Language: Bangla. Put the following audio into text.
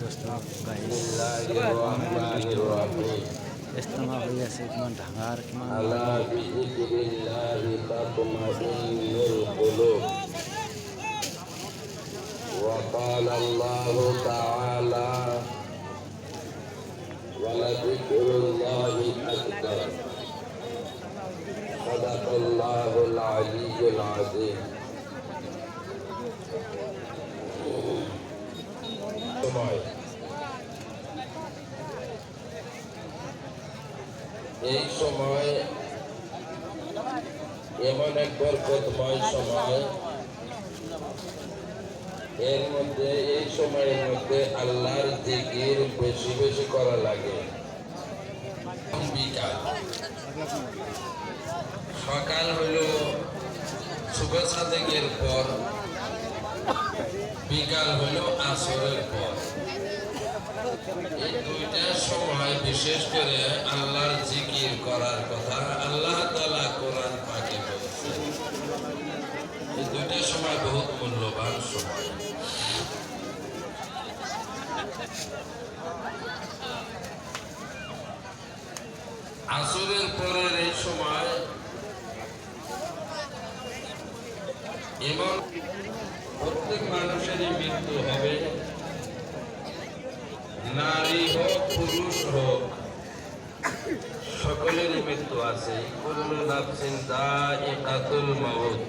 दोस्तों गाइस इस्तेमा हो गया से किमान ढंगार किमान अला बिज़िक्रिल्लाहि तत्मइन्नुल क़ुलूब व क़ाला अल्लाहु तआला वलज़िक्रुल्लाहि अकबर सदक़ल्लाहुल अलिय्युल अज़ीम। এই সময় এমন এক বরকতময় সময়, এর মধ্যে এই সময়ের মধ্যে আল্লাহর জিকির বেশি বেশি করা লাগে। বিকাল সকাল হলো সুবহ সাদেকের পর, বিকাল হলো আসরের পর। এই দুইটা সময় বিশেষ করে আল্লাহর জিকির করার কথা আল্লাহ তাআলা কোরআন পাকে বলেছেন। এই দুইটা সময় বহুত মূল্যবান সময়। আসরের পরের এই সময় এমন প্রত্যেক মানুষেরই মৃত্যু হবে, নারী হোক পুরুষ হোক সকলেরই মৃত্যু আছে। কুল্লু নাফসিন যায়িকাতুল মাউত।